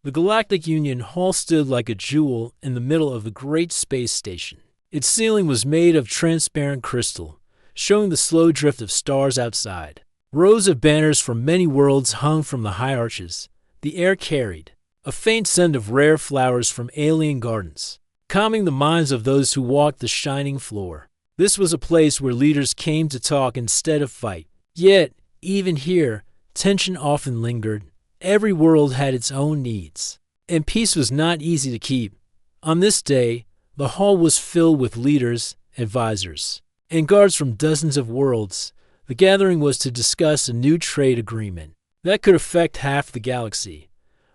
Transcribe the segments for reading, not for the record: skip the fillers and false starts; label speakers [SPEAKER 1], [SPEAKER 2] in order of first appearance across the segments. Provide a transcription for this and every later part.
[SPEAKER 1] The Galactic Union Hall stood like a jewel in the middle of the great space station. Its ceiling was made of transparent crystal, showing the slow drift of stars outside. Rows of banners from many worlds hung from the high arches. The air carried a faint scent of rare flowers from alien gardens, calming the minds of those who walked the shining floor. This was a place where leaders came to talk instead of fight. Yet, even here, tension often lingered. Every world had its own needs, and peace was not easy to keep. On this day, the hall was filled with leaders, advisors, and guards from dozens of worlds. The gathering was to discuss a new trade agreement that could affect half the galaxy.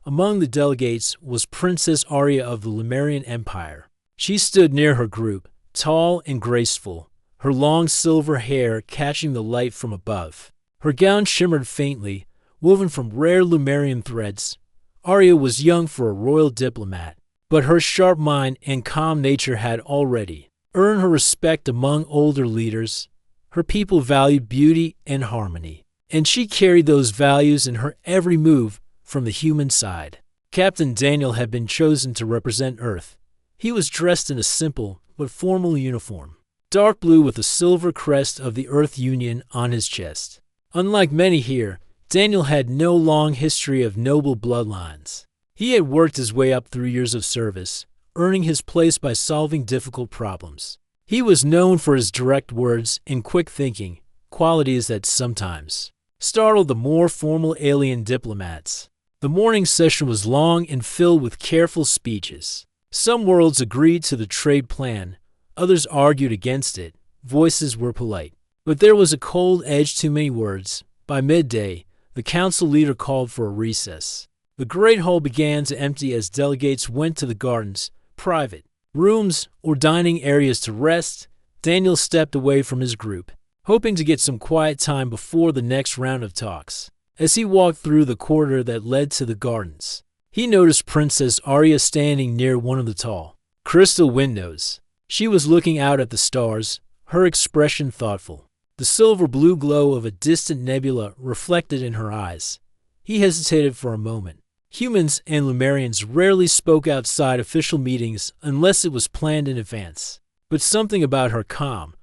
[SPEAKER 1] Among the delegates was Princess Arya of the Lemurian Empire. She stood near her group, tall and graceful, her long silver hair catching the light from above. Her gown shimmered faintly, woven from rare Lemurian threads. Arya was young for a royal diplomat, but her sharp mind and calm nature had already earned her respect among older leaders. Her people valued beauty and harmony, and she carried those values in her every move from the human side. Captain Daniel had been chosen to represent Earth. He was dressed in a simple but formal uniform, dark blue with a silver crest of the Earth Union on his chest. Unlike many here, Daniel had no long history of noble bloodlines. He had worked his way up through years of service, earning his place by solving difficult problems. He was known for his direct words and quick thinking, qualities that sometimes startled the more formal alien diplomats. The morning session was long and filled with careful speeches. Some worlds agreed to the trade plan, others argued against it. Voices were polite, but there was a cold edge to many words. By midday, the council leader called for a recess. The great hall began to empty as delegates went to the gardens, private rooms, or dining areas to rest. Daniel stepped away from his group, hoping to get some quiet time before the next round of talks. As he walked through the corridor that led to the gardens, he noticed Princess Arya standing near one of the tall crystal windows. She was looking out at the stars, her expression thoughtful. The silver-blue glow of a distant nebula reflected in her eyes. He hesitated for a moment. Humans and Lemurians rarely spoke outside official meetings unless it was planned in advance. But something about her calm,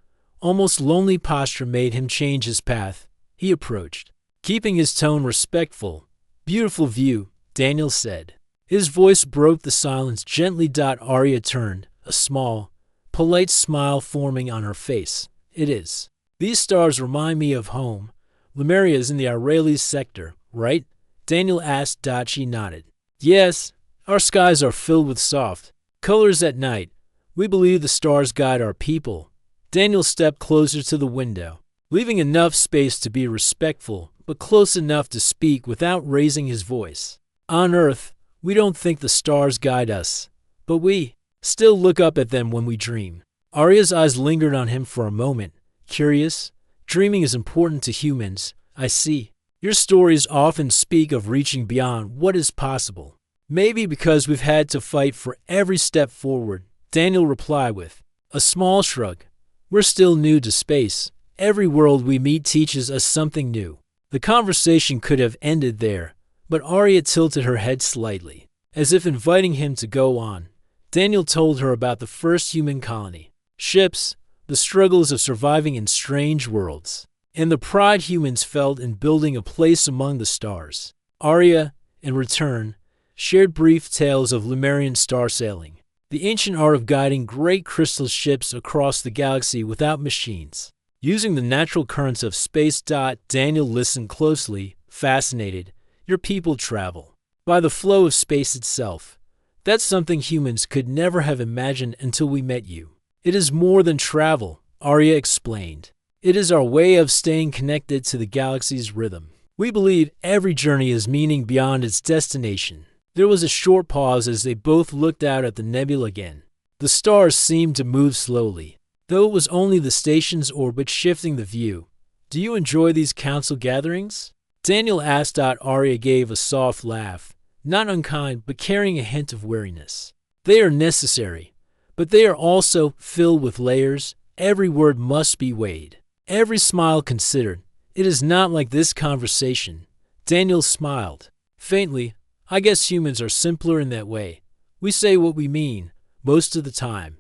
[SPEAKER 1] almost lonely posture made him change his path. He approached, keeping his tone respectful. "Beautiful view," Daniel said. His voice broke the silence gently. Arya turned, a small, polite smile forming on her face. "It is. These stars remind me of home. Lemuria is in the Aurelius sector, right?" Daniel asked. She nodded. "Yes, our skies are filled with soft colors at night. We believe the stars guide our people." Daniel stepped closer to the window, leaving enough space to be respectful, but close enough to speak without raising his voice. "On Earth, we don't think the stars guide us, but we still look up at them when we dream." Arya's eyes lingered on him for a moment, curious. "Dreaming is important to humans, I see. Your stories often speak of reaching beyond what is possible." "Maybe because we've had to fight for every step forward," Daniel replied with a small shrug. "We're still new to space. Every world we meet teaches us something new." The conversation could have ended there, but Arya tilted her head slightly, as if inviting him to go on. Daniel told her about the first human colony, ships, the struggles of surviving in strange worlds, and the pride humans felt in building a place among the stars. Arya, in return, shared brief tales of Lemurian star sailing, the ancient art of guiding great crystal ships across the galaxy without machines, using the natural currents of space. Daniel listened closely, fascinated. "Your people travel by the flow of space itself. That's something humans could never have imagined until we met you." "It is more than travel," Arya explained. "It is our way of staying connected to the galaxy's rhythm. We believe every journey has meaning beyond its destination." There was a short pause as they both looked out at the nebula again. The stars seemed to move slowly, though it was only the station's orbit shifting the view. "Do you enjoy these council gatherings?" Daniel asked. Arya gave a soft laugh, not unkind but carrying a hint of weariness. "They are necessary, but they are also filled with layers. Every word must be weighed, every smile considered. It is not like this conversation." Daniel smiled faintly. I guess humans are simpler in that way. We say what we mean, most of the time.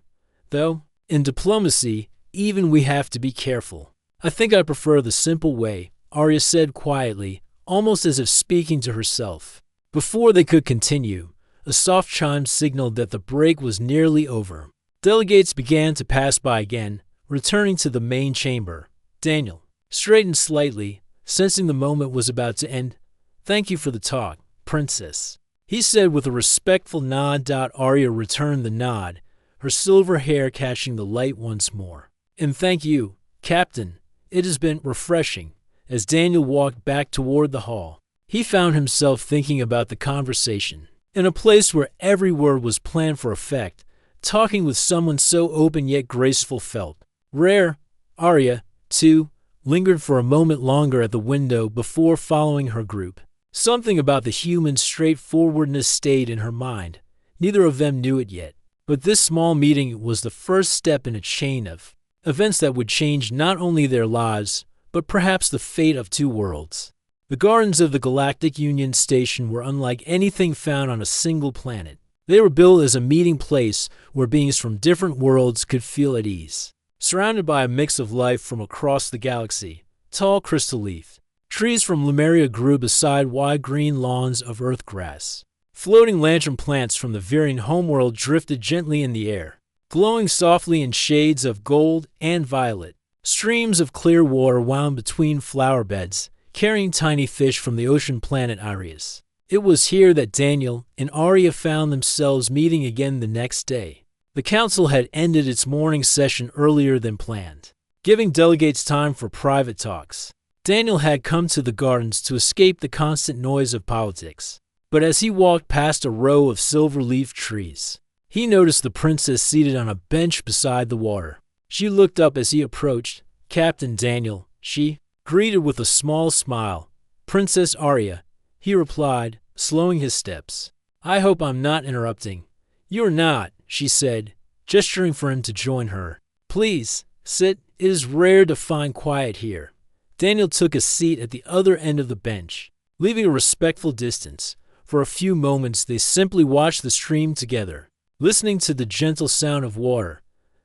[SPEAKER 1] Though, in diplomacy, even we have to be careful. I think I prefer the simple way, Arya said quietly, almost as if speaking to herself. Before they could continue, a soft chime signaled that the break was nearly over. Delegates began to pass by again, returning to the main chamber. Daniel straightened slightly, sensing the moment was about to end. "Thank you for the talk, Princess," he said with a respectful nod. Arya returned the nod, her silver hair catching the light once more. "And thank you, Captain. It has been refreshing." As Daniel walked back toward the hall, he found himself thinking about the conversation. In a place where every word was planned for effect, talking with someone so open yet graceful felt rare. Arya, too, lingered for a moment longer at the window before following her group. Something about the human straightforwardness stayed in her mind. Neither of them knew it yet, but this small meeting was the first step in a chain of events that would change not only their lives, but perhaps the fate of two worlds. The gardens of the Galactic Union Station were unlike anything found on a single planet. They were built as a meeting place where beings from different worlds could feel at ease. Surrounded by a mix of life from across the galaxy, tall crystal leaf trees from Lemuria grew beside wide green lawns of earth grass. Floating lantern plants from the Virian homeworld drifted gently in the air, glowing softly in shades of gold and violet. Streams of clear water wound between flower beds, carrying tiny fish from the ocean planet Iris. It was here that Daniel and Arya found themselves meeting again the next day. The council had ended its morning session earlier than planned, giving delegates time for private talks. Daniel had come to the gardens to escape the constant noise of politics, but as he walked past a row of silver-leaf trees, he noticed the princess seated on a bench beside the water. She looked up as he approached. "Captain Daniel," she greeted with a small smile. "Princess Arya," he replied, slowing his steps. "I hope I'm not interrupting." "You're not," she said, gesturing for him to join her. "Please, sit. It is rare to find quiet here." Daniel took a seat at the other end of the bench, leaving a respectful distance. For a few moments they simply watched the stream together, listening to the gentle sound of water.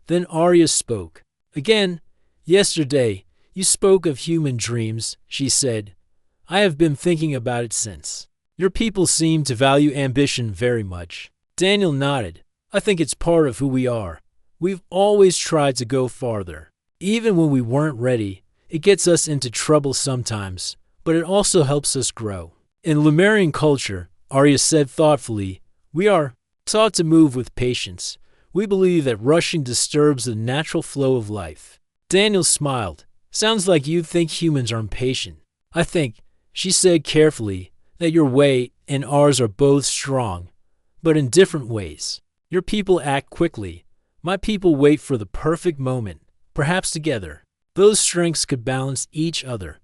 [SPEAKER 1] Then Arya spoke. "Again, yesterday, you spoke of human dreams," she said. "I have been thinking about it since. Your people seem to value ambition very much." Daniel nodded. "I think it's part of who we are. We've always tried to go farther. Even when we weren't ready, it gets us into trouble sometimes, but it also helps us grow." In Lemurian culture, Arya said thoughtfully, "we are taught to move with patience. We believe that rushing disturbs the natural flow of life." Daniel smiled. "Sounds like you think humans are impatient." "I think," she said carefully, "that your way and ours are both strong, but in different ways. Your people act quickly. My people wait for the perfect moment, perhaps together. Those strengths could balance each other."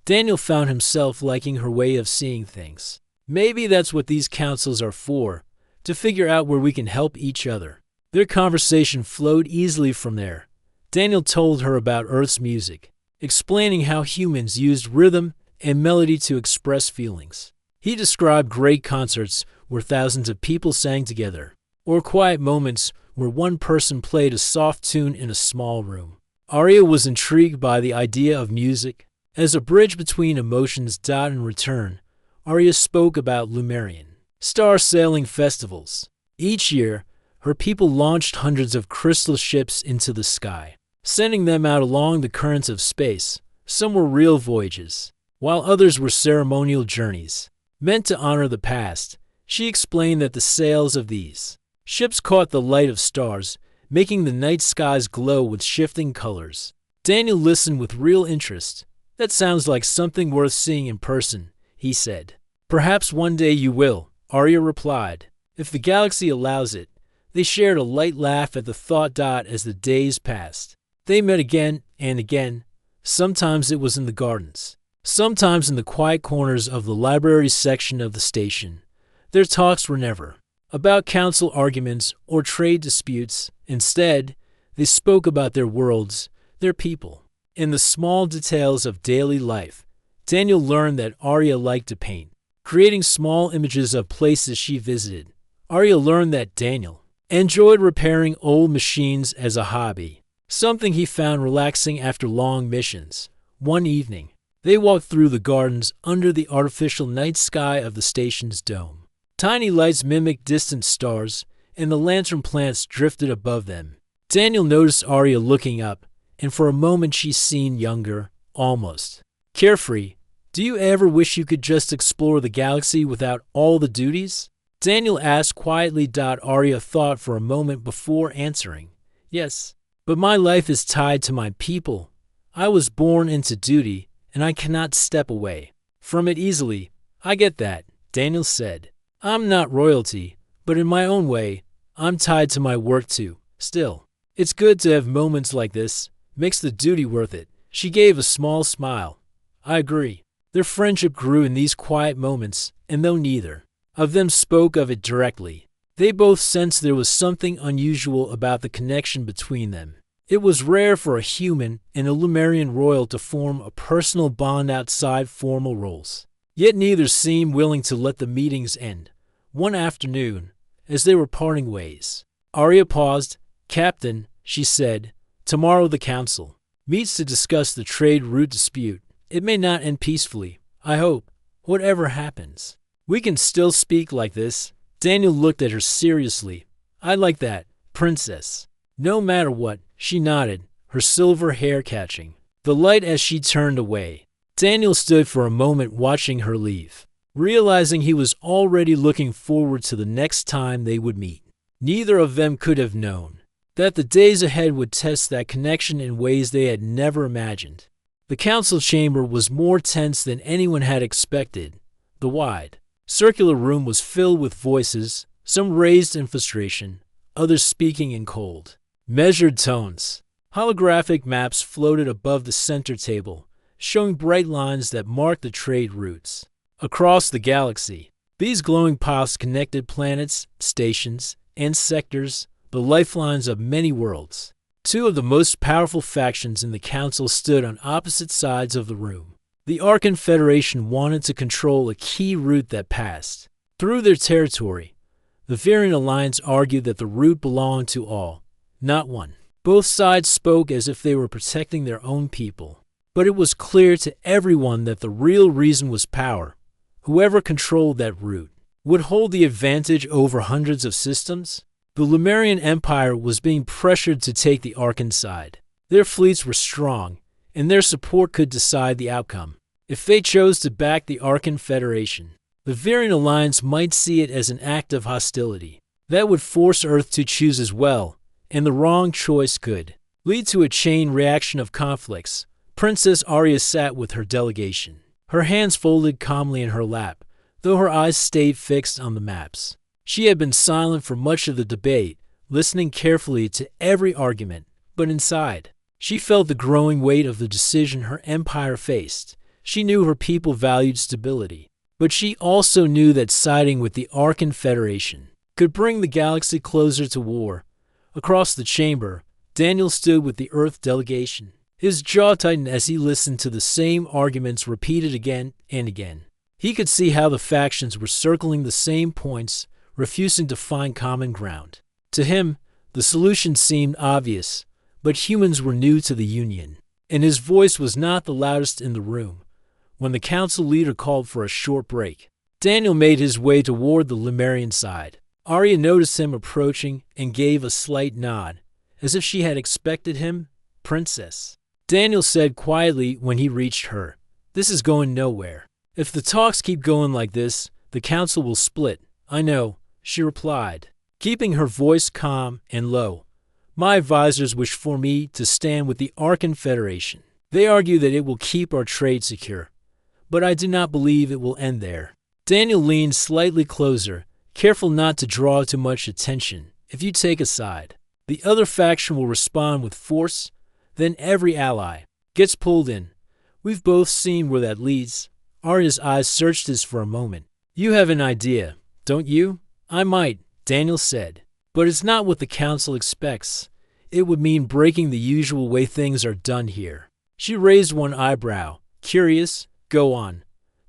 [SPEAKER 1] Daniel found himself liking her way of seeing things. Maybe that's what these councils are for, to figure out where we can help each other. Their conversation flowed easily from there. Daniel told her about Earth's music, explaining how humans used rhythm and melody to express feelings. He described great concerts where thousands of people sang together, or quiet moments where one person played a soft tune in a small room. Arya was intrigued by the idea of music as a bridge between emotions. In return, Arya spoke about Lemurian star-sailing festivals. Each year, her people launched hundreds of crystal ships into the sky, sending them out along the currents of space. Some were real voyages, while others were ceremonial journeys, meant to honor the past. She explained that the sails of these ships caught the light of stars, making the night skies glow with shifting colors. Daniel listened with real interest. "That sounds like something worth seeing in person," he said. "Perhaps one day you will," Arya replied, "if the galaxy allows it." They shared a light laugh at the thought. As the days passed, they met again and again. Sometimes it was in the gardens, sometimes in the quiet corners of the library section of the station. Their talks were never about council arguments or trade disputes. Instead, they spoke about their worlds, their people, and the small details of daily life. Daniel learned that Arya liked to paint. creating small images of places she visited. Arya learned that Daniel enjoyed repairing old machines as a hobby, something he found relaxing after long missions. One evening, they walked through the gardens under the artificial night sky of the station's dome. Tiny lights mimicked distant stars, and the lantern plants drifted above them. Daniel noticed Arya looking up, and for a moment she seemed younger, almost carefree. Do you ever wish you could just explore the galaxy without all the duties? Daniel asked quietly. Arya thought for a moment before answering. Yes, but my life is tied to my people. I was born into duty, and I cannot step away from it easily. I get that, Daniel said. I'm not royalty, but in my own way, I'm tied to my work too. Still, it's good to have moments like this. Makes the duty worth it. She gave a small smile. I agree. Their friendship grew in these quiet moments, and though neither of them spoke of it directly, they both sensed there was something unusual about the connection between them. It was rare for a human and a Lumerian royal to form a personal bond outside formal roles. Yet neither seemed willing to let the meetings end. One afternoon, as they were parting ways, Arya paused. Captain, she said, tomorrow the council meets to discuss the trade route dispute. It may not end peacefully. I hope, whatever happens, we can still speak like this. Daniel looked at her seriously. I like that, princess. No matter what, she nodded, her silver hair catching the light as she turned away. Daniel stood for a moment watching her leave, realizing he was already looking forward to the next time they would meet. Neither of them could have known that the days ahead would test that connection in ways they had never imagined. The council chamber was more tense than anyone had expected. The wide, circular room was filled with voices, some raised in frustration, others speaking in cold, measured tones. Holographic maps floated above the center table, showing bright lines that marked the trade routes across the galaxy. These glowing paths connected planets, stations, and sectors, the lifelines of many worlds. Two of the most powerful factions in the council stood on opposite sides of the room. The Arkan Federation wanted to control a key route that passed through their territory. The Varian Alliance argued that the route belonged to all, not one. Both sides spoke as if they were protecting their own people. But it was clear to everyone that the real reason was power. Whoever controlled that route would hold the advantage over hundreds of systems. The Lumerian Empire was being pressured to take the Arkan side. Their fleets were strong, and their support could decide the outcome. If they chose to back the Arkan Federation, the Varian Alliance might see it as an act of hostility. That would force Earth to choose as well, and the wrong choice could lead to a chain reaction of conflicts. Princess Arya sat with her delegation, her hands folded calmly in her lap, though her eyes stayed fixed on the maps. She had been silent for much of the debate, listening carefully to every argument, but inside, she felt the growing weight of the decision her empire faced. She knew her people valued stability, but she also knew that siding with the Arkan Federation could bring the galaxy closer to war. Across the chamber, Daniel stood with the Earth delegation. His jaw tightened as he listened to the same arguments repeated again and again. He could see how the factions were circling the same points, refusing to find common ground. To him, the solution seemed obvious, but humans were new to the Union, and his voice was not the loudest in the room. When the council leader called for a short break, Daniel made his way toward the Lumerian side. Arya noticed him approaching and gave a slight nod, as if she had expected him. Princess, Daniel said quietly when he reached her, this is going nowhere. If the talks keep going like this, the council will split. I know, she replied, keeping her voice calm and low. My advisors wish for me to stand with the Arkan Federation. They argue that it will keep our trade secure, but I do not believe it will end there. Daniel leaned slightly closer, careful not to draw too much attention. If you take a side, the other faction will respond with force, then every ally gets pulled in. We've both seen where that leads. Arya's eyes searched his for a moment. You have an idea, don't you? I might, Daniel said, but it's not what the council expects. It would mean breaking the usual way things are done here. She raised one eyebrow. Curious? Go on.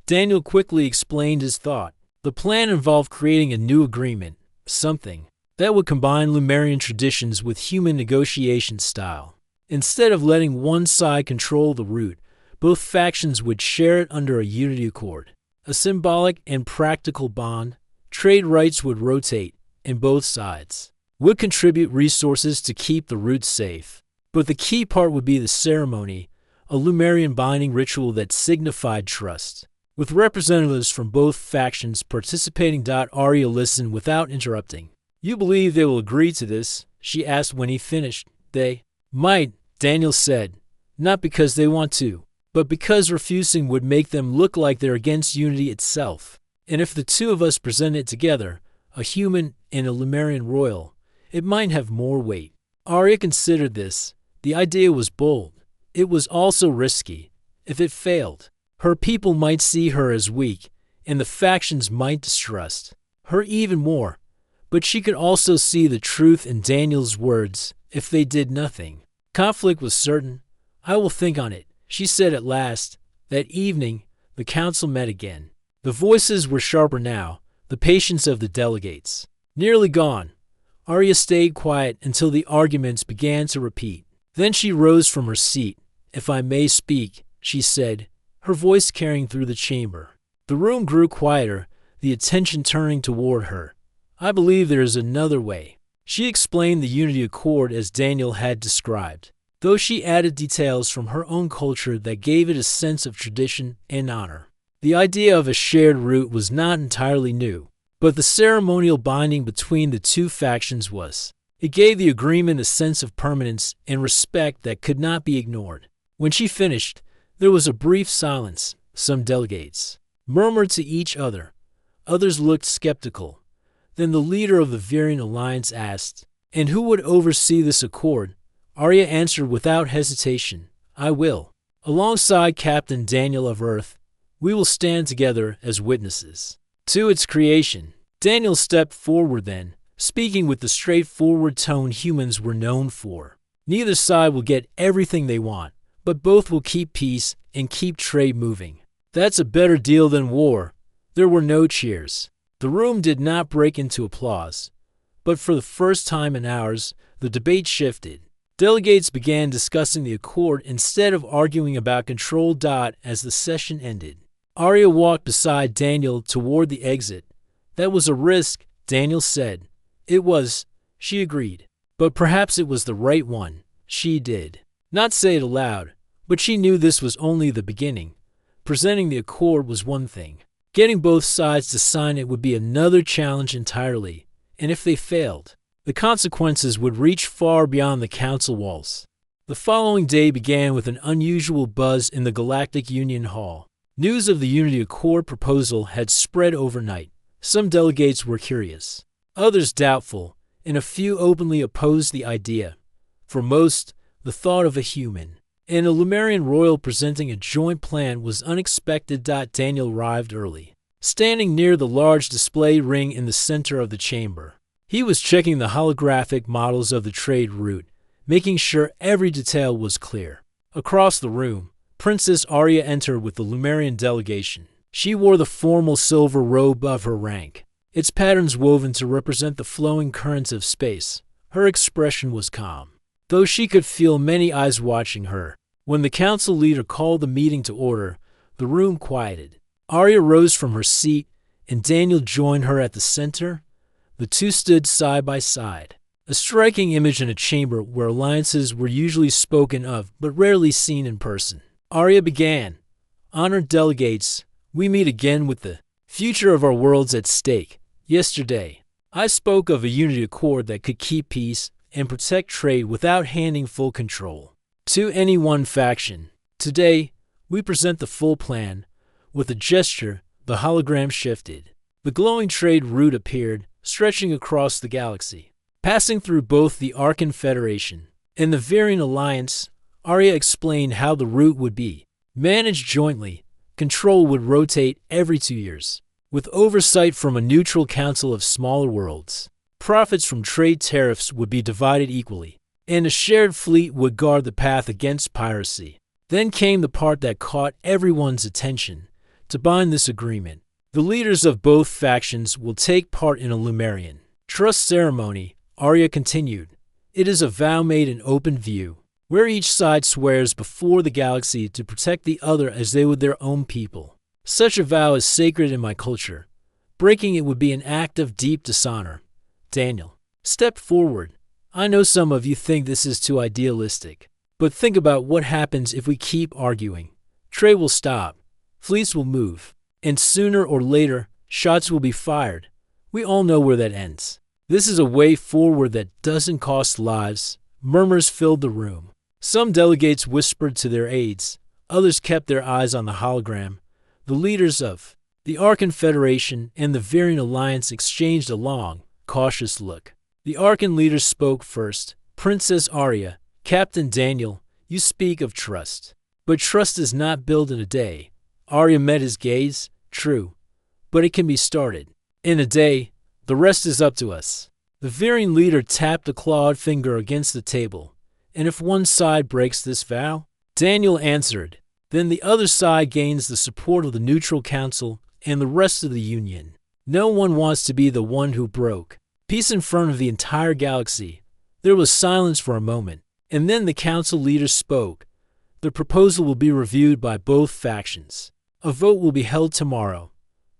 [SPEAKER 1] Daniel quickly explained his thought. The plan involved creating a new agreement, something that would combine Lemurian traditions with human negotiation style. Instead of letting one side control the route, both factions would share it under a unity accord. A symbolic and practical bond, trade rights would rotate, and both sides would contribute resources to keep the route safe. But the key part would be the ceremony, a Lemurian binding ritual that signified trust. With representatives from both factions participating. Arya listened without interrupting. You believe they will agree to this? She asked when he finished. They might, Daniel said, not because they want to, but because refusing would make them look like they're against unity itself. And if the two of us present it together, a human and a Lemurian royal, it might have more weight. Arya considered this. The idea was bold. It was also risky. If it failed, her people might see her as weak, and the factions might distrust her even more. But she could also see the truth in Daniel's words. If they did nothing, conflict was certain. I will think on it, she said at last. That evening, the council met again. The voices were sharper now, the patience of the delegates nearly gone. Arya stayed quiet until the arguments began to repeat. Then she rose from her seat. If I may speak, she said, her voice carrying through the chamber. The room grew quieter, the attention turning toward her. I believe there is another way. She explained the unity accord as Daniel had described, though she added details from her own culture that gave it a sense of tradition and honor. The idea of a shared route was not entirely new, but the ceremonial binding between the two factions was. It gave the agreement a sense of permanence and respect that could not be ignored. When she finished, there was a brief silence. Some delegates murmured to each other. Others looked skeptical. Then the leader of the Virian Alliance asked, and who would oversee this accord? Arya answered without hesitation, I will. Alongside Captain Daniel of Earth, we will stand together as witnesses to its creation. Daniel stepped forward then, speaking with the straightforward tone humans were known for. Neither side will get everything they want, but both will keep peace and keep trade moving. That's a better deal than war. There were no cheers. The room did not break into applause, but for the first time in hours, the debate shifted. Delegates began discussing the accord instead of arguing about control. As the session ended, Arya walked beside Daniel toward the exit. That was a risk, Daniel said. It was, she agreed. But perhaps it was the right one. She did not say it aloud, but she knew this was only the beginning. Presenting the accord was one thing. Getting both sides to sign it would be another challenge entirely, and if they failed, the consequences would reach far beyond the council walls. The following day began with an unusual buzz in the Galactic Union Hall. News of the Unity Accord proposal had spread overnight. Some delegates were curious, others doubtful, and a few openly opposed the idea. For most, the thought of a human and a Lemurian royal presenting a joint plan was unexpected. Daniel arrived early, standing near the large display ring in the center of the chamber. He was checking the holographic models of the trade route, making sure every detail was clear. Across the room, Princess Arya entered with the Lemurian delegation. She wore the formal silver robe of her rank, its patterns woven to represent the flowing currents of space. Her expression was calm, though she could feel many eyes watching her. When the council leader called the meeting to order, the room quieted. Arya rose from her seat, and Daniel joined her at the center. The two stood side by side, a striking image in a chamber where alliances were usually spoken of but rarely seen in person. Arya began, Honored delegates, we meet again with the future of our worlds at stake. Yesterday, I spoke of a unity accord that could keep peace and protect trade without handing full control to any one faction. Today, we present the full plan. With a gesture, the hologram shifted. The glowing trade route appeared, stretching across the galaxy, passing through both the Arkan Federation and the Virian Alliance. Arya explained how the route would be managed jointly. Control would rotate every 2 years, with oversight from a neutral council of smaller worlds. Profits from trade tariffs would be divided equally, and a shared fleet would guard the path against piracy. Then came the part that caught everyone's attention. to bind this agreement. The leaders of both factions will take part in a Lumerian trust ceremony, Arya continued. It is a vow made in open view, where each side swears before the galaxy to protect the other as they would their own people. Such a vow is sacred in my culture. Breaking it would be an act of deep dishonor. Daniel stepped forward. I know some of you think this is too idealistic, but think about what happens if we keep arguing. Trade will stop, fleets will move, and sooner or later, shots will be fired. We all know where that ends. This is a way forward that doesn't cost lives. Murmurs filled the room. Some delegates whispered to their aides. Others kept their eyes on the hologram. The leaders of the Arkan Federation and the Varian Alliance exchanged a long, cautious look. The Arkan leader spoke first. Princess Arya, Captain Daniel, you speak of trust. But trust is not built in a day. Arya met his gaze. True. But it can be started. In a day, the rest is up to us. The Varian leader tapped a clawed finger against the table. And if one side breaks this vow? Daniel answered. Then the other side gains the support of the Neutral Council and the rest of the Union. No one wants to be the one who broke. Peace in front of the entire galaxy. There was silence for a moment, and then the council leader spoke. The proposal will be reviewed by both factions. A vote will be held tomorrow.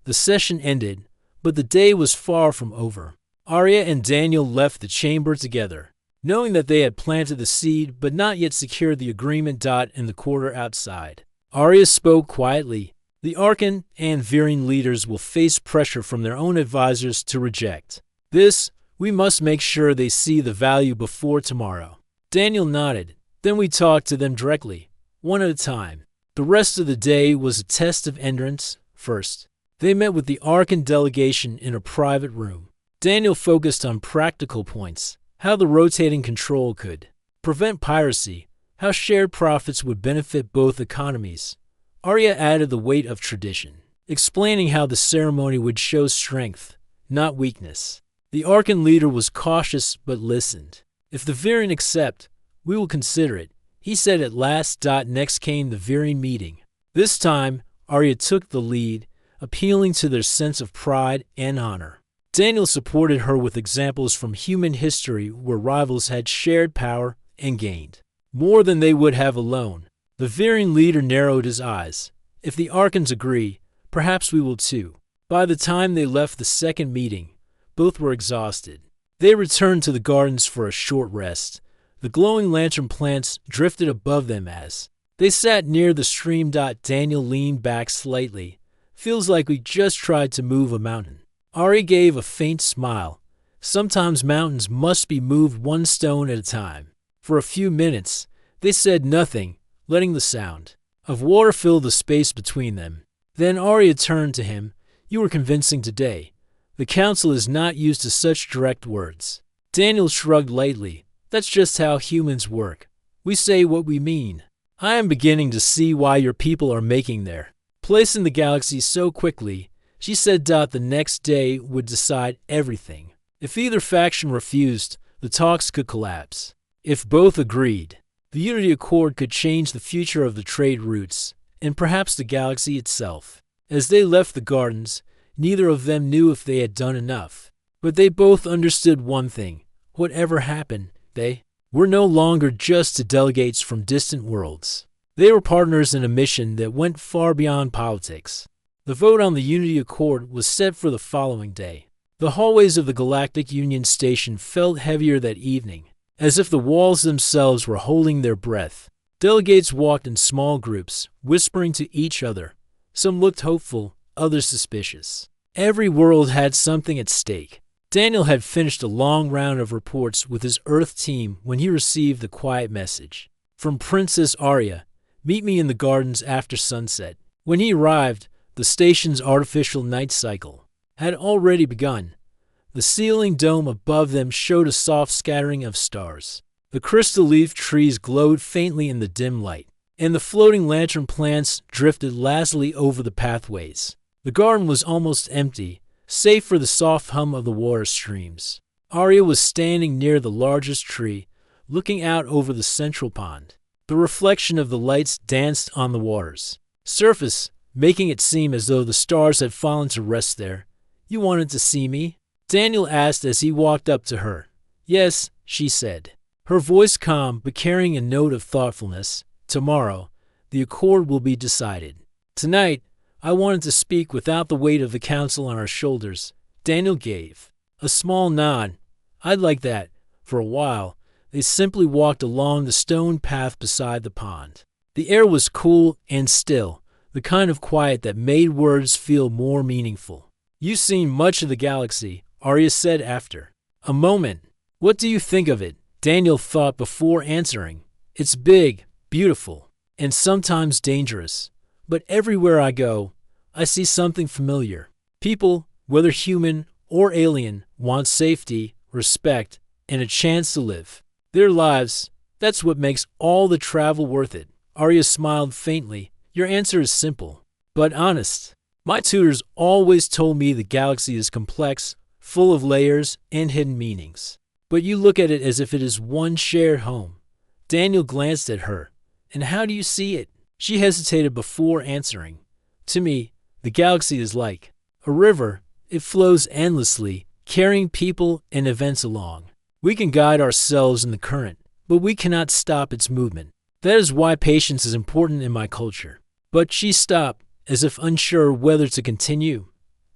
[SPEAKER 1] The session ended, but the day was far from over. Arya and Daniel left the chamber together, knowing that they had planted the seed but not yet secured the agreement. In the quarter outside, Arya spoke quietly. The Arkan and Varian leaders will face pressure from their own advisors to reject this. We must make sure they see the value before tomorrow. Daniel nodded. Then we talked to them directly, one at a time. The rest of the day was a test of endurance. First, they met with the Arkan delegation in a private room. Daniel focused on practical points, how the rotating control could prevent piracy, how shared profits would benefit both economies. Arya added the weight of tradition, explaining how the ceremony would show strength, not weakness. The Arkan leader was cautious but listened. If the Varian accept, we will consider it, he said at last. Next came the Varian meeting. This time, Arya took the lead, appealing to their sense of pride and honor. Daniel supported her with examples from human history where rivals had shared power and gained more than they would have alone. The Varian leader narrowed his eyes. If the Arkans agree, perhaps we will too. By the time they left the second meeting, both were exhausted. They returned to the gardens for a short rest. The glowing lantern plants drifted above them as they sat near the stream. Daniel leaned back slightly. Feels like we just tried to move a mountain. Arya gave a faint smile. Sometimes mountains must be moved one stone at a time. For a few minutes, they said nothing, letting the sound of water fill the space between them. Then Arya turned to him. You were convincing today. The council is not used to such direct words. Daniel shrugged lightly. That's just how humans work. We say what we mean. I am beginning to see why your people are making their place in the galaxy so quickly. She said. The next day would decide everything. If either faction refused, the talks could collapse. If both agreed, the Unity Accord could change the future of the trade routes, and perhaps the galaxy itself. As they left the gardens, neither of them knew if they had done enough. But they both understood one thing. Whatever happened, they were no longer just delegates from distant worlds. They were partners in a mission that went far beyond politics. The vote on the Unity Accord was set for the following day. The hallways of the Galactic Union Station felt heavier that evening, as if the walls themselves were holding their breath. Delegates walked in small groups, whispering to each other. Some looked hopeful, others suspicious. Every world had something at stake. Daniel had finished a long round of reports with his Earth team when he received the quiet message from Princess Arya. Meet me in the gardens after sunset. When he arrived, the station's artificial night cycle had already begun. The ceiling dome above them showed a soft scattering of stars. The crystal leaf trees glowed faintly in the dim light, and the floating lantern plants drifted lazily over the pathways. The garden was almost empty, save for the soft hum of the water streams. Arya was standing near the largest tree, looking out over the central pond. The reflection of the lights danced on the water's surface, making it seem as though the stars had fallen to rest there. "You wanted to see me?" Daniel asked as he walked up to her. "Yes," she said, her voice calm but carrying a note of thoughtfulness. "Tomorrow, the accord will be decided. Tonight, I wanted to speak without the weight of the council on our shoulders." Daniel gave a small nod. "I'd like that." For a while, they simply walked along the stone path beside the pond. The air was cool and still, the kind of quiet that made words feel more meaningful. "You've seen much of the galaxy," Arya said after a moment. "What do you think of it?" Daniel thought before answering. "It's big, beautiful, and sometimes dangerous. But everywhere I go, I see something familiar. People, whether human or alien, want safety, respect, and a chance to live their lives. That's what makes all the travel worth it." Arya smiled faintly. "Your answer is simple, but honest. My tutors always told me the galaxy is complex, full of layers and hidden meanings. But you look at it as if it is one shared home." Daniel glanced at her. "And how do you see it?" She hesitated before answering. "To me, the galaxy is like a river. It flows endlessly, carrying people and events along. We can guide ourselves in the current, but we cannot stop its movement. That is why patience is important in my culture." But she stopped, as if unsure whether to continue.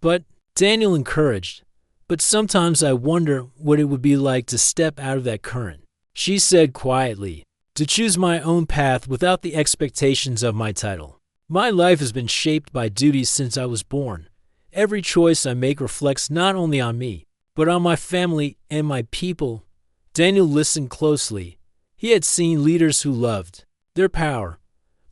[SPEAKER 1] "But," Daniel encouraged, "but sometimes I wonder what it would be like to step out of that current." She said quietly, "To choose my own path without the expectations of my title. My life has been shaped by duties since I was born. Every choice I make reflects not only on me, but on my family and my people." Daniel listened closely. He had seen leaders who loved their power,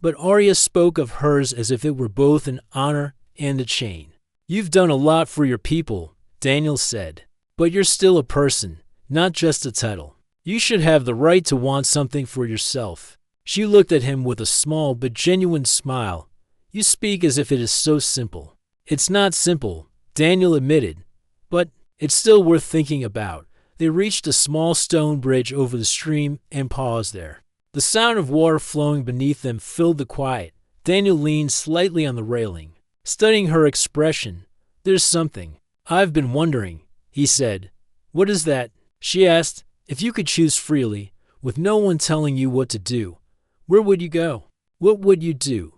[SPEAKER 1] but Arya spoke of hers as if it were both an honor and a chain. "You've done a lot for your people," Daniel said, "but you're still a person, not just a title. You should have the right to want something for yourself." She looked at him with a small but genuine smile. "You speak as if it is so simple." "It's not simple," Daniel admitted, "but it's still worth thinking about." They reached a small stone bridge over the stream and paused there. The sound of water flowing beneath them filled the quiet. Daniel leaned slightly on the railing, studying her expression. "There's something I've been wondering," he said. "What is that?" she asked. "If you could choose freely, with no one telling you what to do, where would you go? What would you do?"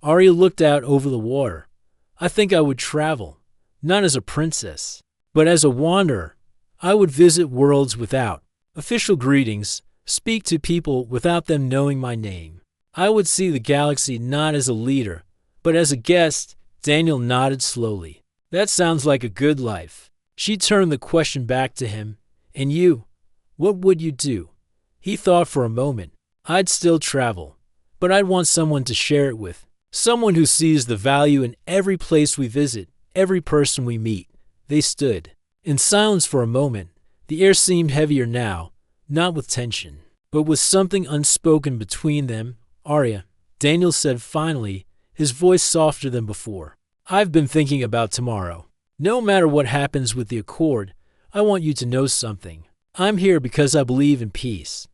[SPEAKER 1] Arya looked out over the water. "I think I would travel, not as a princess, but as a wanderer. I would visit worlds without official greetings, speak to people without them knowing my name. I would see the galaxy not as a leader, but as a guest." Daniel nodded slowly. "That sounds like a good life." She turned the question back to him. "And you? What would you do?" He thought for a moment. "I'd still travel, but I'd want someone to share it with. Someone who sees the value in every place we visit, every person we meet." They stood in silence for a moment. The air seemed heavier now, not with tension, but with something unspoken between them. "Arya," Daniel said finally, his voice softer than before, "I've been thinking about tomorrow. No matter what happens with the accord, I want you to know something. I'm here because I believe in peace,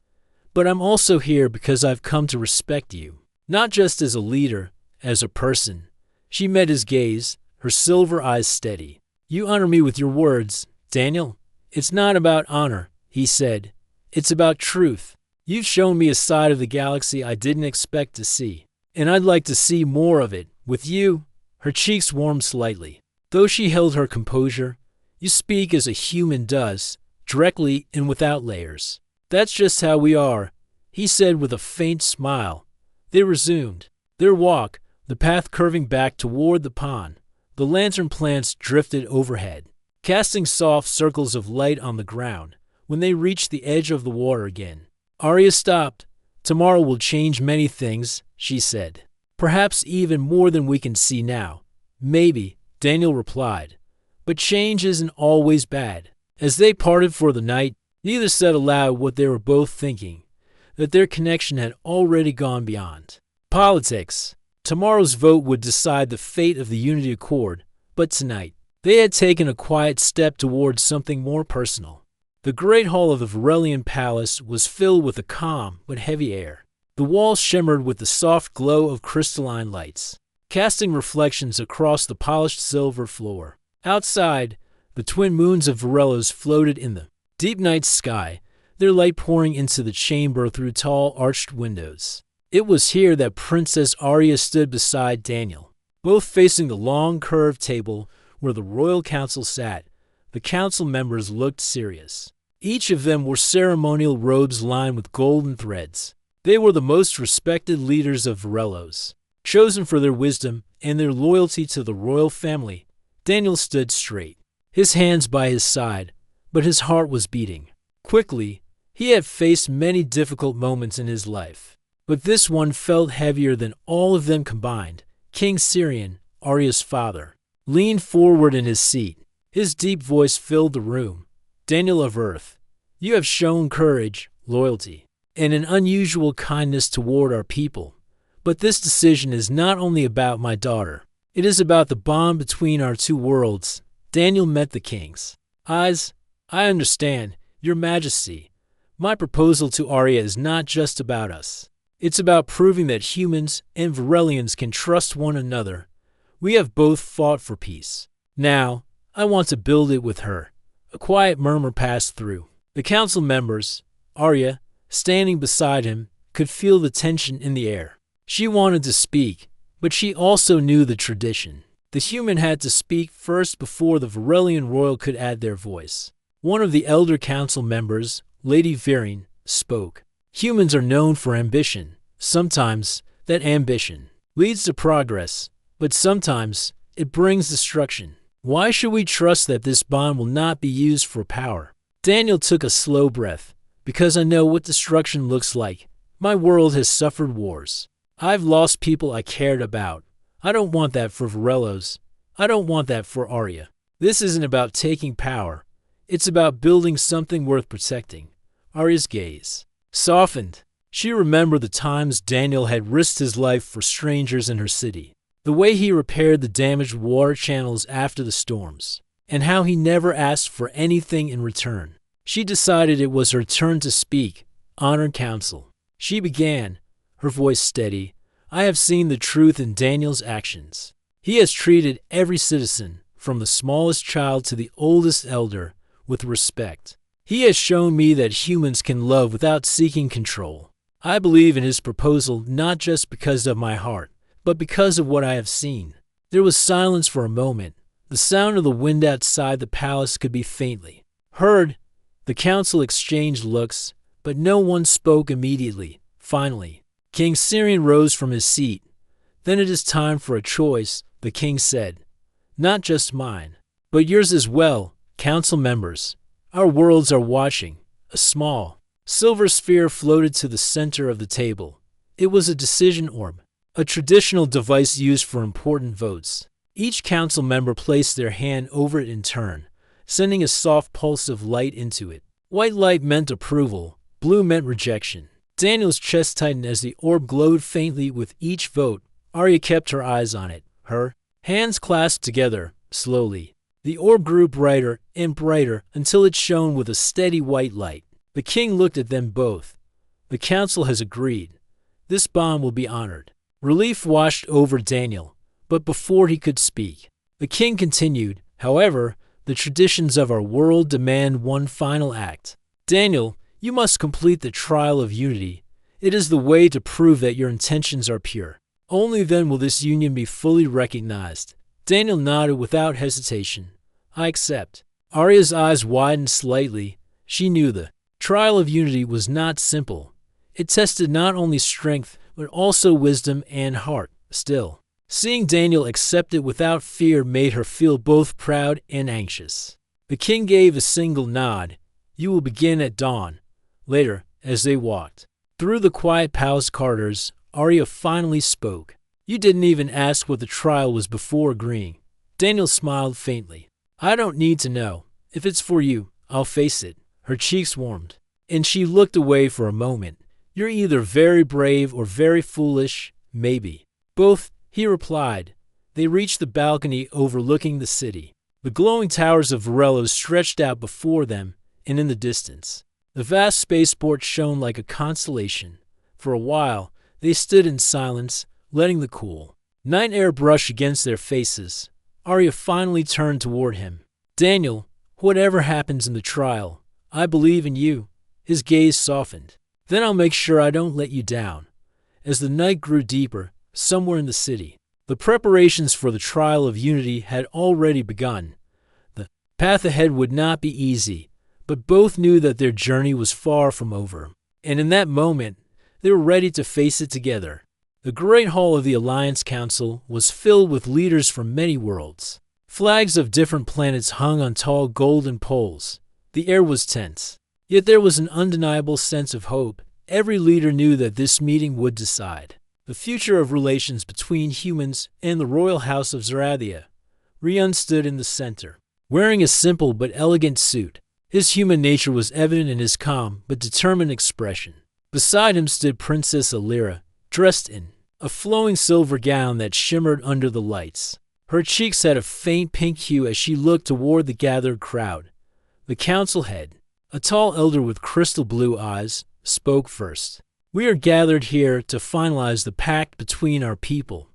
[SPEAKER 1] but I'm also here because I've come to respect you, not just as a leader, as a person." She met his gaze, her silver eyes steady. "You honor me with your words, Daniel." "It's not about honor," he said. "It's about truth. You've shown me a side of the galaxy I didn't expect to see, and I'd like to see more of it with you." Her cheeks warmed slightly, though she held her composure. "You speak as a human does, directly and without layers." "That's just how we are," he said with a faint smile. They resumed their walk, the path curving back toward the pond. The lantern plants drifted overhead, casting soft circles of light on the ground. When they reached the edge of the water again, Arya stopped. "Tomorrow will change many things," she said. "Perhaps even more than we can see now." "Maybe," Daniel replied. "But change isn't always bad." As they parted for the night, neither said aloud what they were both thinking, that their connection had already gone beyond politics. Tomorrow's vote would decide the fate of the Unity Accord, but tonight, they had taken a quiet step towards something more personal. The great hall of the Varelian Palace was filled with a calm but heavy air. The walls shimmered with the soft glow of crystalline lights. casting reflections across the polished silver floor. Outside, the twin moons of Varellos floated in the deep night sky, their light pouring into the chamber through tall arched windows. It was here that Princess Arya stood beside Daniel, both facing the long curved table where the royal council sat. The council members looked serious. Each of them wore ceremonial robes lined with golden threads. They were the most respected leaders of Varellos, chosen for their wisdom and their loyalty to the royal family. Daniel stood straight, his hands by his side, but his heart was beating quickly. He had faced many difficult moments in his life, but this one felt heavier than all of them combined. King Syrian, Arya's father, leaned forward in his seat. His deep voice filled the room. Daniel of Earth, you have shown courage, loyalty, and an unusual kindness toward our people. But this decision is not only about my daughter. It is about the bond between our two worlds. Daniel met the king's eyes. I understand, Your Majesty. My proposal to Arya is not just about us. It's about proving that humans and Varelians can trust one another. We have both fought for peace. Now, I want to build it with her. A quiet murmur passed through the council members. Arya, standing beside him, could feel the tension in the air. She wanted to speak, but she also knew the tradition. The human had to speak first before the Varelian royal could add their voice. One of the elder council members, Lady Viren, spoke. Humans are known for ambition. Sometimes that ambition leads to progress, but sometimes it brings destruction. Why should we trust that this bond will not be used for power? Daniel took a slow breath. Because I know what destruction looks like. My world has suffered wars. I've lost people I cared about. I don't want that for Varellos. I don't want that for Arya. This isn't about taking power. It's about building something worth protecting. Arya's gaze softened. She remembered the times Daniel had risked his life for strangers in her city. The way he repaired the damaged water channels after the storms, and how he never asked for anything in return. She decided it was her turn to speak. Honored Council. She began, her voice steady. I have seen the truth in Daniel's actions. He has treated every citizen, from the smallest child to the oldest elder, with respect. He has shown me that humans can love without seeking control. I believe in his proposal not just because of my heart, but because of what I have seen. There was silence for a moment. The sound of the wind outside the palace could be faintly heard. The council exchanged looks, but no one spoke immediately. Finally, King Syrian rose from his seat. Then it is time for a choice, the king said. Not just mine, but yours as well, council members. Our worlds are watching. A small silver sphere floated to the center of the table. It was a decision orb, a traditional device used for important votes. Each council member placed their hand over it in turn, sending a soft pulse of light into it. White light meant approval, blue meant rejection. Daniel's chest tightened as the orb glowed faintly with each vote. Arya kept her eyes on it, her hands clasped together, slowly. The orb grew brighter and brighter until it shone with a steady white light. The king looked at them both. The council has agreed. This bond will be honored. Relief washed over Daniel, but before he could speak, the king continued, however, the traditions of our world demand one final act. Daniel, you must complete the trial of unity. It is the way to prove that your intentions are pure. Only then will this union be fully recognized. Daniel nodded without hesitation. I accept. Arya's eyes widened slightly. She knew the trial of unity was not simple. It tested not only strength, but also wisdom and heart. Still, seeing Daniel accept it without fear made her feel both proud and anxious. The king gave a single nod. You will begin at dawn. Later, as they walked through the quiet palace corridors, Arya finally spoke. You didn't even ask what the trial was before agreeing. Daniel smiled faintly. I don't need to know. If it's for you, I'll face it. Her cheeks warmed, and she looked away for a moment. You're either very brave or very foolish, maybe. Both, he replied. They reached the balcony overlooking the city. The glowing towers of Varellos stretched out before them, and in the distance, the vast spaceport shone like a constellation. For a while, they stood in silence, letting the cool Night air brushed against their faces. Arya finally turned toward him. Daniel, whatever happens in the trial, I believe in you. His gaze softened. Then I'll make sure I don't let you down. As the night grew deeper, somewhere in the city, the preparations for the trial of unity had already begun. The path ahead would not be easy, but both knew that their journey was far from over. And in that moment, they were ready to face it together. The great hall of the Alliance Council was filled with leaders from many worlds. Flags of different planets hung on tall golden poles. The air was tense, yet there was an undeniable sense of hope. Every leader knew that this meeting would decide the future of relations between humans and the royal house of Zarathia. Rian stood in the center, wearing a simple but elegant suit. His human nature was evident in his calm but determined expression. Beside him stood Princess Alira, dressed in a flowing silver gown that shimmered under the lights. Her cheeks had a faint pink hue as she looked toward the gathered crowd. The council head, a tall elder with crystal blue eyes, spoke first. We are gathered here to finalize the pact between our people.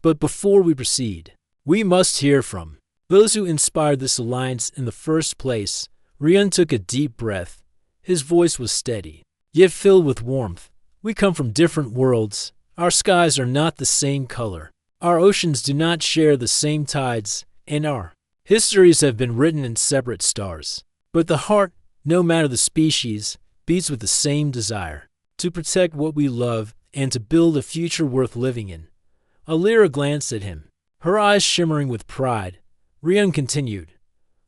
[SPEAKER 1] But before we proceed, we must hear from those who inspired this alliance in the first place. Rian took a deep breath. His voice was steady, yet filled with warmth. We come from different worlds. Our skies are not the same color. Our oceans do not share the same tides, and our histories have been written in separate stars. But the heart, no matter the species, beats with the same desire to protect what we love and to build a future worth living in. Alira glanced at him, her eyes shimmering with pride. Rian continued,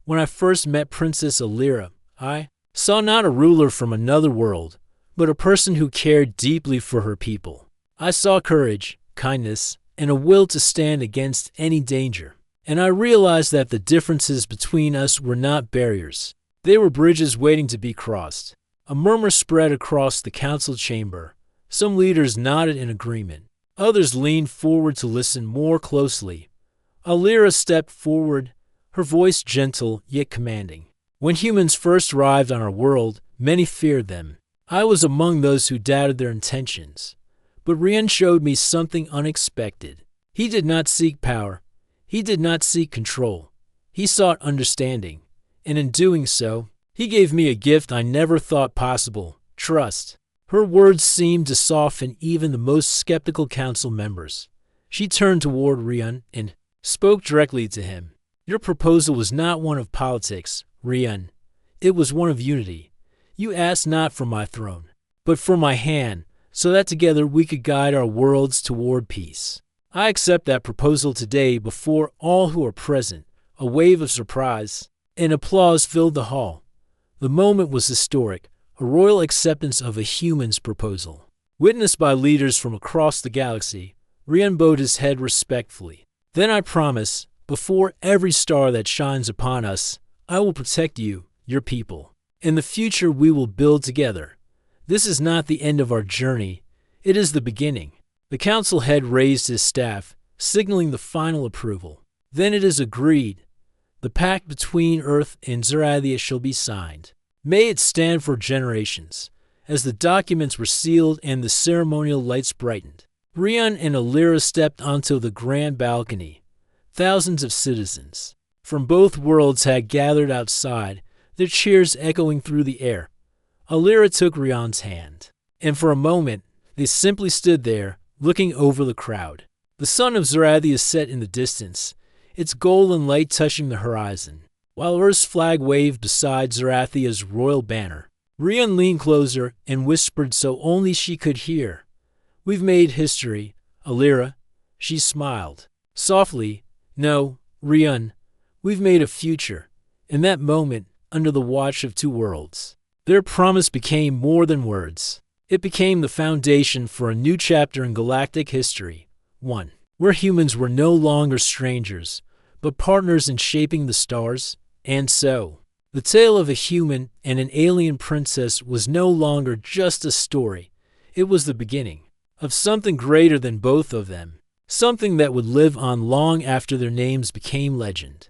[SPEAKER 1] When I first met Princess Alira, I saw not a ruler from another world, but a person who cared deeply for her people. I saw courage, kindness, and a will to stand against any danger. And I realized that the differences between us were not barriers. They were bridges waiting to be crossed. A murmur spread across the council chamber. Some leaders nodded in agreement. Others leaned forward to listen more closely. Alira stepped forward, her voice gentle yet commanding. When humans first arrived on our world, many feared them. I was among those who doubted their intentions. But Rian showed me something unexpected. He did not seek power. He did not seek control. He sought understanding. And in doing so, he gave me a gift I never thought possible: trust. Her words seemed to soften even the most skeptical council members. She turned toward Rian and spoke directly to him. Your proposal was not one of politics, Rian. It was one of unity. You asked not for my throne, but for my hand, so that together we could guide our worlds toward peace. I accept that proposal today before all who are present. A wave of surprise and applause filled the hall. The moment was historic, a royal acceptance of a human's proposal. Witnessed by leaders from across the galaxy, Rian bowed his head respectfully. Then I promise, before every star that shines upon us, I will protect you, your people. In the future we will build together. This is not the end of our journey. It is the beginning. The council head raised his staff, signaling the final approval. Then it is agreed. The pact between Earth and Zarathia shall be signed. May it stand for generations. As the documents were sealed and the ceremonial lights brightened, Rian and Alira stepped onto the grand balcony. Thousands of citizens from both worlds had gathered outside, their cheers echoing through the air. Alira took Rian's hand, and for a moment they simply stood there, looking over the crowd. The sun of Zarathia set in the distance, its golden light touching the horizon, while Earth's flag waved beside Zarathia's royal banner. Rian leaned closer and whispered so only she could hear, We've made history, Alira. She smiled. Softly, No, Rian, we've made a future. In that moment, under the watch of two worlds, their promise became more than words. It became the foundation for a new chapter in galactic history, one where humans were no longer strangers, but partners in shaping the stars. And so, the tale of a human and an alien princess was no longer just a story. It was the beginning of something greater than both of them, something that would live on long after their names became legend.